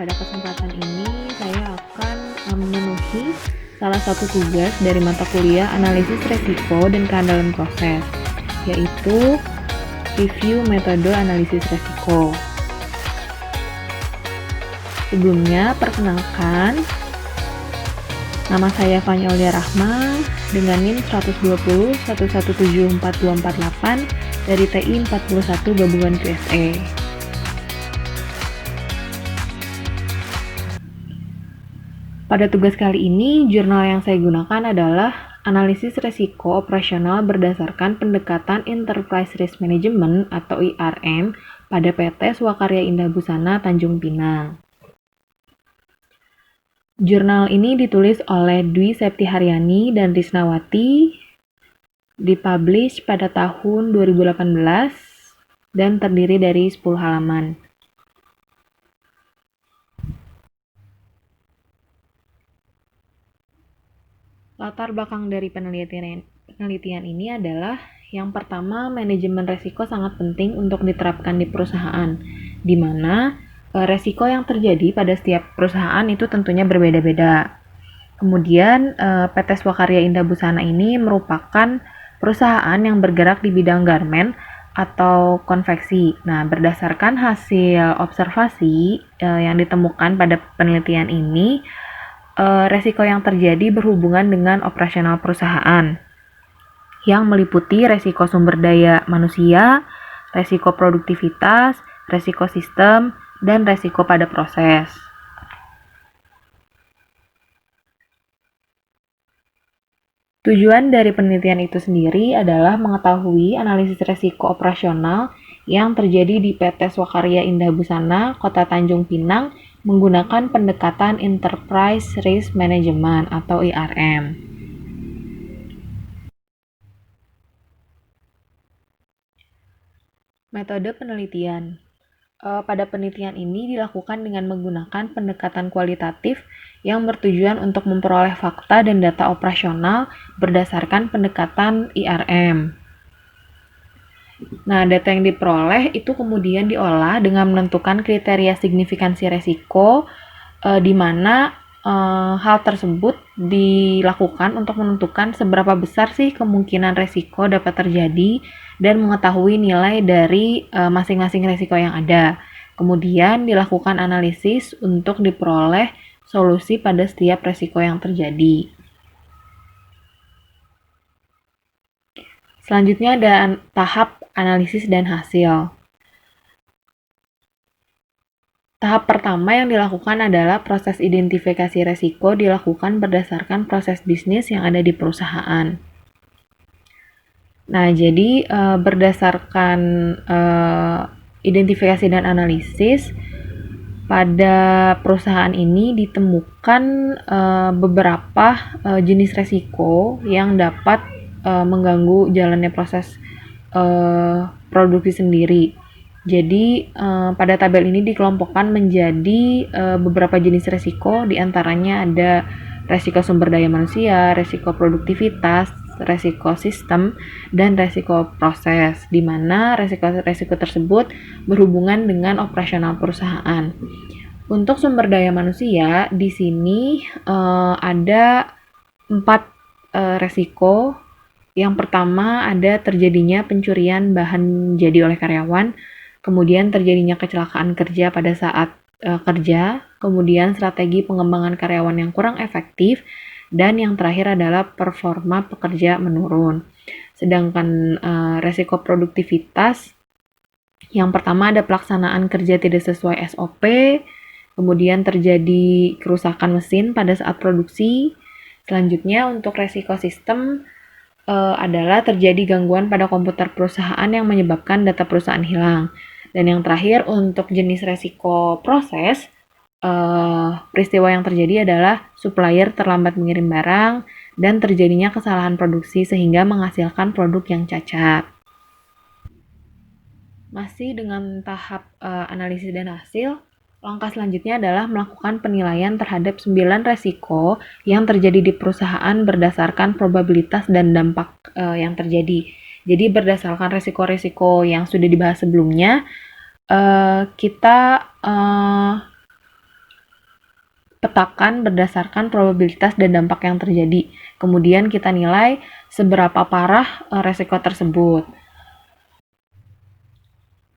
pada kesempatan ini saya akan memenuhi salah satu tugas dari mata kuliah analisis resiko dan kehandalan proses, yaitu review metode analisis resiko. Sebelumnya, perkenalkan, nama saya Fani Aulia Rahma dengan NIM 120 1174248 dari TI 41 Gabungan QSE. Pada tugas kali ini, jurnal yang saya gunakan adalah analisis resiko operasional berdasarkan pendekatan Enterprise Risk Management atau IRM pada PT Swakarya Indah Busana Tanjung Pinang. Jurnal ini ditulis oleh Dwi Septi Haryani dan Risnawati, dipublish pada tahun 2018 dan terdiri dari 10 halaman. Latar belakang dari penelitian ini adalah yang pertama, manajemen resiko sangat penting untuk diterapkan di perusahaan, di mana resiko yang terjadi pada setiap perusahaan itu tentunya berbeda-beda. Kemudian PT Swakarya Indah Busana ini merupakan perusahaan yang bergerak di bidang garment atau konveksi. Nah, berdasarkan hasil observasi yang ditemukan pada penelitian ini, resiko yang terjadi berhubungan dengan operasional perusahaan yang meliputi resiko sumber daya manusia, resiko produktivitas, resiko sistem, dan resiko pada proses. Tujuan dari penelitian itu sendiri adalah mengetahui analisis resiko operasional yang terjadi di PT Swakarya Indah Busana, Kota Tanjung Pinang, menggunakan pendekatan Enterprise Risk Management atau IRM. Metode penelitian. Pada penelitian ini dilakukan dengan menggunakan pendekatan kualitatif yang bertujuan untuk memperoleh fakta dan data operasional berdasarkan pendekatan IRM. Nah, data yang diperoleh itu kemudian diolah dengan menentukan kriteria signifikansi resiko, di mana hal tersebut dilakukan untuk menentukan seberapa besar sih kemungkinan resiko dapat terjadi dan mengetahui nilai dari masing-masing resiko yang ada. Kemudian dilakukan analisis untuk diperoleh solusi pada setiap resiko yang terjadi. Selanjutnya ada tahap analisis dan hasil. Tahap pertama yang dilakukan adalah proses identifikasi resiko dilakukan berdasarkan proses bisnis yang ada di perusahaan. Nah, jadi berdasarkan identifikasi dan analisis, pada perusahaan ini ditemukan beberapa jenis resiko yang dapat mengganggu jalannya proses produksi sendiri. Jadi pada tabel ini dikelompokkan menjadi beberapa jenis resiko, diantaranya ada resiko sumber daya manusia, resiko produktivitas, resiko sistem, dan resiko proses, di mana resiko-resiko tersebut berhubungan dengan operasional perusahaan. Untuk sumber daya manusia, di sini ada 4 resiko. Yang pertama ada terjadinya pencurian bahan jadi oleh karyawan, kemudian terjadinya kecelakaan kerja pada saat kerja, kemudian strategi pengembangan karyawan yang kurang efektif, dan yang terakhir adalah performa pekerja menurun. Sedangkan resiko produktivitas, yang pertama ada pelaksanaan kerja tidak sesuai SOP, kemudian terjadi kerusakan mesin pada saat produksi. Selanjutnya untuk resiko sistem adalah terjadi gangguan pada komputer perusahaan yang menyebabkan data perusahaan hilang. Dan yang terakhir untuk jenis resiko proses, peristiwa yang terjadi adalah supplier terlambat mengirim barang dan terjadinya kesalahan produksi sehingga menghasilkan produk yang cacat. Masih dengan tahap analisis dan hasil, langkah selanjutnya adalah melakukan penilaian terhadap 9 resiko yang terjadi di perusahaan berdasarkan probabilitas dan dampak yang terjadi. Jadi berdasarkan resiko-resiko yang sudah dibahas sebelumnya, kita petakan berdasarkan probabilitas dan dampak yang terjadi. Kemudian kita nilai seberapa parah resiko tersebut.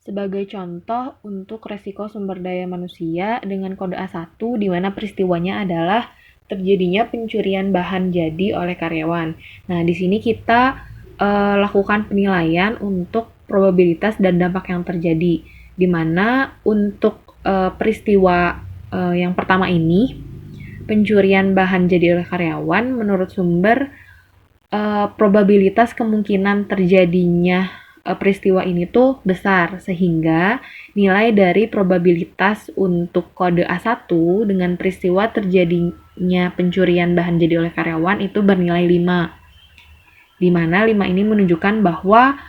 Sebagai contoh untuk resiko sumber daya manusia dengan kode A1 di mana peristiwanya adalah terjadinya pencurian bahan jadi oleh karyawan. Nah, di sini kita lakukan penilaian untuk probabilitas dan dampak yang terjadi. Di mana untuk peristiwa yang pertama ini, pencurian bahan jadi oleh karyawan, menurut sumber probabilitas kemungkinan terjadinya peristiwa ini tuh besar, sehingga nilai dari probabilitas untuk kode A1 dengan peristiwa terjadinya pencurian bahan jadi oleh karyawan itu bernilai 5. Di mana 5 ini menunjukkan bahwa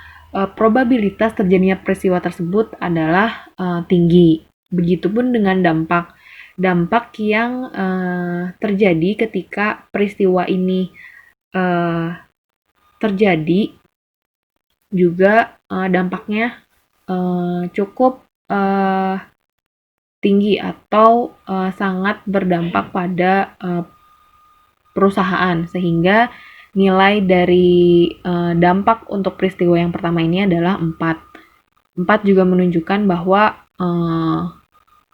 probabilitas terjadinya peristiwa tersebut adalah tinggi. Begitupun dengan dampak. Dampak yang terjadi ketika peristiwa ini terjadi juga dampaknya cukup tinggi atau sangat berdampak pada perusahaan, sehingga nilai dari dampak untuk peristiwa yang pertama ini adalah 4. 4 juga menunjukkan bahwa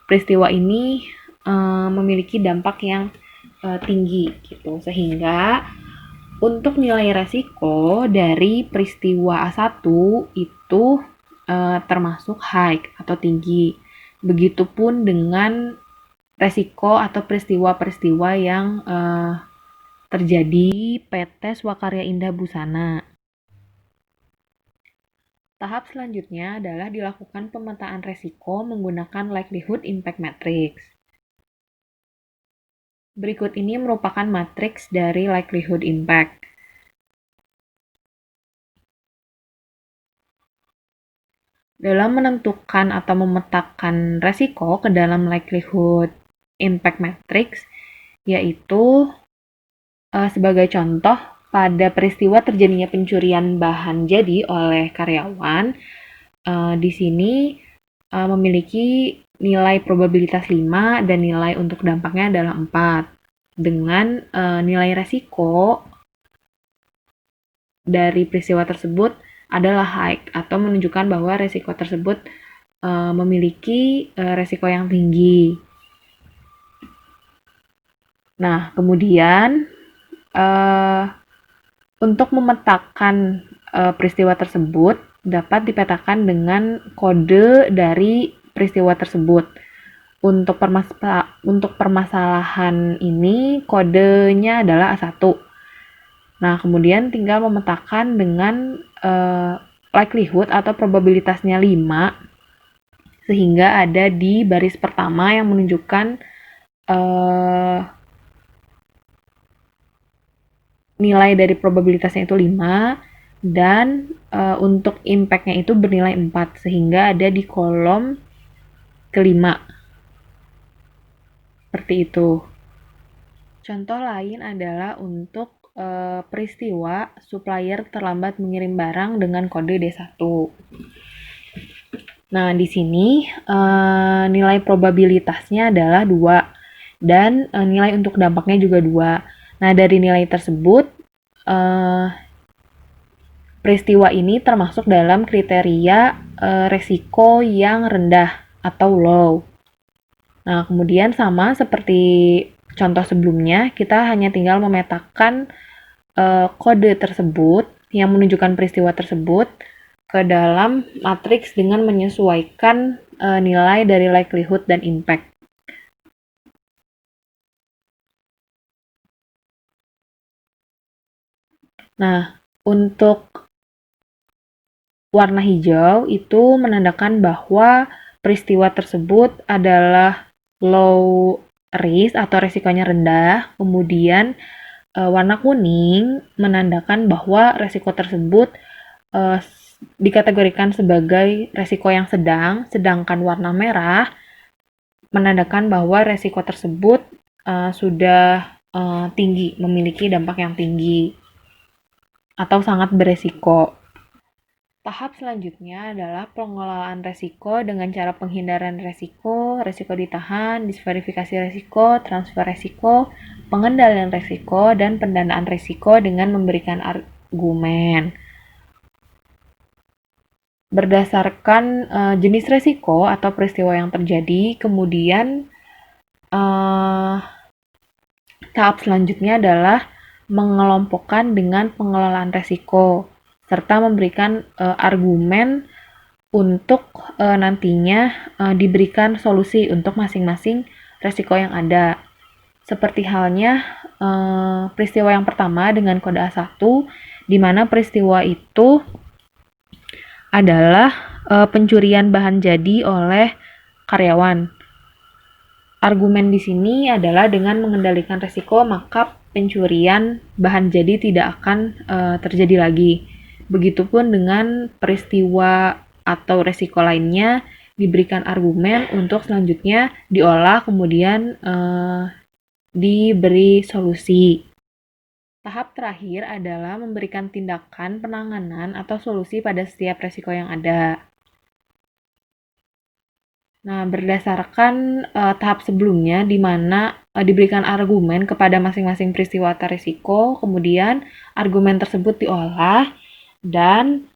peristiwa ini memiliki dampak yang tinggi gitu, sehingga untuk nilai resiko dari peristiwa A1 itu termasuk high atau tinggi. Begitupun dengan resiko atau peristiwa-peristiwa yang terjadi PT Swakarya Indah Busana. Tahap selanjutnya adalah dilakukan pemetaan resiko menggunakan likelihood impact matrix. Berikut ini merupakan matriks dari likelihood impact. Dalam menentukan atau memetakan resiko ke dalam likelihood impact matrix, yaitu sebagai contoh, pada peristiwa terjadinya pencurian bahan jadi oleh karyawan, di sini memiliki nilai probabilitas 5 dan nilai untuk dampaknya adalah 4. Dengan nilai resiko dari peristiwa tersebut adalah high atau menunjukkan bahwa resiko tersebut memiliki resiko yang tinggi. Nah, kemudian untuk memetakan peristiwa tersebut dapat dipetakan dengan kode dari peristiwa tersebut. Untuk permasalahan ini kodenya adalah A1. Nah, kemudian tinggal memetakan dengan likelihood atau probabilitasnya 5, sehingga ada di baris pertama yang menunjukkan nilai dari probabilitasnya itu 5, dan untuk impact-nya itu bernilai 4, sehingga ada di kolom kelima. Seperti itu. Contoh lain adalah untuk peristiwa supplier terlambat mengirim barang dengan kode D1. Nah, di sini nilai probabilitasnya adalah 2, dan nilai untuk dampaknya juga 2. Nah, dari nilai tersebut, peristiwa ini termasuk dalam kriteria resiko yang rendah atau low. Nah, kemudian sama seperti contoh sebelumnya, kita hanya tinggal memetakan kode tersebut yang menunjukkan peristiwa tersebut ke dalam matriks dengan menyesuaikan nilai dari likelihood dan impact. Nah, untuk warna hijau itu menandakan bahwa peristiwa tersebut adalah low risk atau resikonya rendah. Kemudian warna kuning menandakan bahwa resiko tersebut dikategorikan sebagai resiko yang sedang, sedangkan warna merah menandakan bahwa resiko tersebut sudah tinggi, memiliki dampak yang tinggi atau sangat beresiko. Tahap selanjutnya adalah pengelolaan resiko dengan cara penghindaran resiko, resiko ditahan, disverifikasi resiko, transfer resiko, pengendalian resiko, dan pendanaan resiko dengan memberikan argumen. Berdasarkan jenis resiko atau peristiwa yang terjadi, kemudian tahap selanjutnya adalah mengelompokkan dengan pengelolaan resiko, serta memberikan argumen untuk nantinya diberikan solusi untuk masing-masing resiko yang ada. Seperti halnya peristiwa yang pertama dengan kode A1, di mana peristiwa itu adalah pencurian bahan jadi oleh karyawan. Argumen di sini adalah dengan mengendalikan resiko, maka pencurian bahan jadi tidak akan terjadi lagi. Begitupun dengan peristiwa atau resiko lainnya, diberikan argumen untuk selanjutnya diolah, kemudian diberi solusi. Tahap terakhir adalah memberikan tindakan penanganan atau solusi pada setiap resiko yang ada. Nah, berdasarkan tahap sebelumnya di mana diberikan argumen kepada masing-masing peristiwa atau risiko, kemudian argumen tersebut diolah dan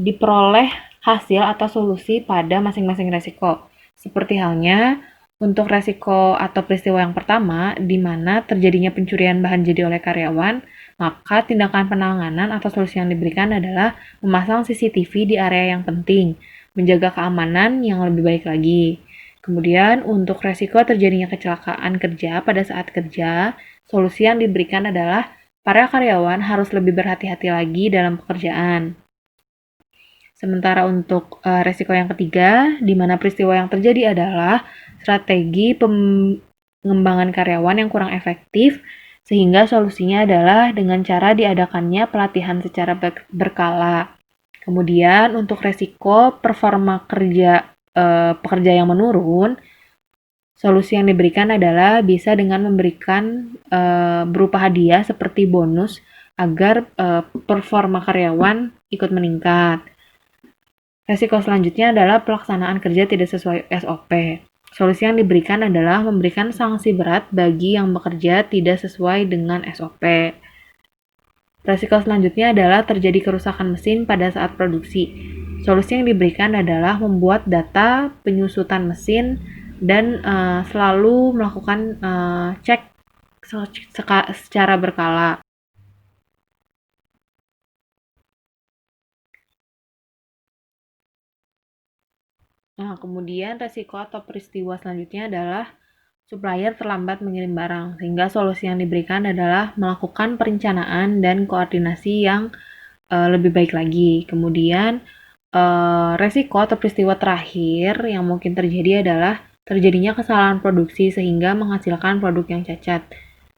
diperoleh hasil atau solusi pada masing-masing resiko. Seperti halnya untuk resiko atau peristiwa yang pertama, di mana terjadinya pencurian bahan jadi oleh karyawan, maka tindakan penanganan atau solusi yang diberikan adalah memasang CCTV di area yang penting, menjaga keamanan yang lebih baik lagi. Kemudian untuk resiko terjadinya kecelakaan kerja pada saat kerja, solusi yang diberikan adalah para karyawan harus lebih berhati-hati lagi dalam pekerjaan. Sementara untuk resiko yang ketiga, di mana peristiwa yang terjadi adalah strategi pengembangan karyawan yang kurang efektif, sehingga solusinya adalah dengan cara diadakannya pelatihan secara berkala. Kemudian untuk resiko performa pekerja yang menurun, solusi yang diberikan adalah bisa dengan memberikan berupa hadiah seperti bonus agar performa karyawan ikut meningkat. Resiko selanjutnya adalah pelaksanaan kerja tidak sesuai SOP. Solusi yang diberikan adalah memberikan sanksi berat bagi yang bekerja tidak sesuai dengan SOP. Resiko selanjutnya adalah terjadi kerusakan mesin pada saat produksi. Solusi yang diberikan adalah membuat data penyusutan mesin dan selalu melakukan cek secara berkala. Nah, kemudian resiko atau peristiwa selanjutnya adalah supplier terlambat mengirim barang, sehingga solusi yang diberikan adalah melakukan perencanaan dan koordinasi yang lebih baik lagi. Kemudian resiko atau peristiwa terakhir yang mungkin terjadi adalah terjadinya kesalahan produksi sehingga menghasilkan produk yang cacat.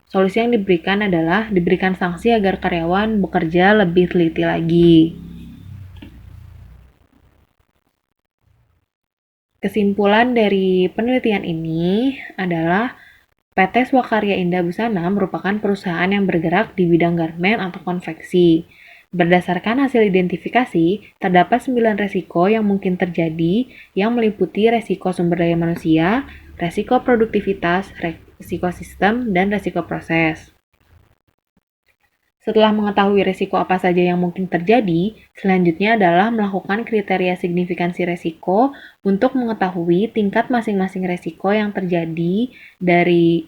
Solusi yang diberikan adalah diberikan sanksi agar karyawan bekerja lebih teliti lagi. Kesimpulan dari penelitian ini adalah PT Swakarya Indah Busana merupakan perusahaan yang bergerak di bidang garmen atau konveksi. Berdasarkan hasil identifikasi, terdapat 9 resiko yang mungkin terjadi yang meliputi resiko sumber daya manusia, resiko produktivitas, resiko sistem, dan resiko proses. Setelah mengetahui resiko apa saja yang mungkin terjadi, selanjutnya adalah melakukan kriteria signifikansi resiko untuk mengetahui tingkat masing-masing resiko yang terjadi dari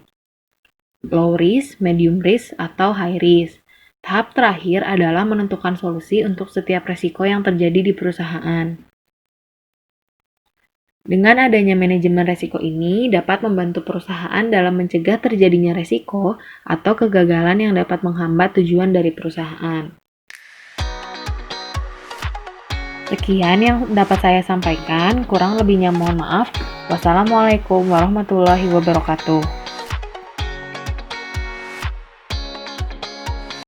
low risk, medium risk, atau high risk. Tahap terakhir adalah menentukan solusi untuk setiap resiko yang terjadi di perusahaan. Dengan adanya manajemen resiko ini dapat membantu perusahaan dalam mencegah terjadinya resiko atau kegagalan yang dapat menghambat tujuan dari perusahaan. Sekian yang dapat saya sampaikan, kurang lebihnya mohon maaf. Wassalamualaikum warahmatullahi wabarakatuh.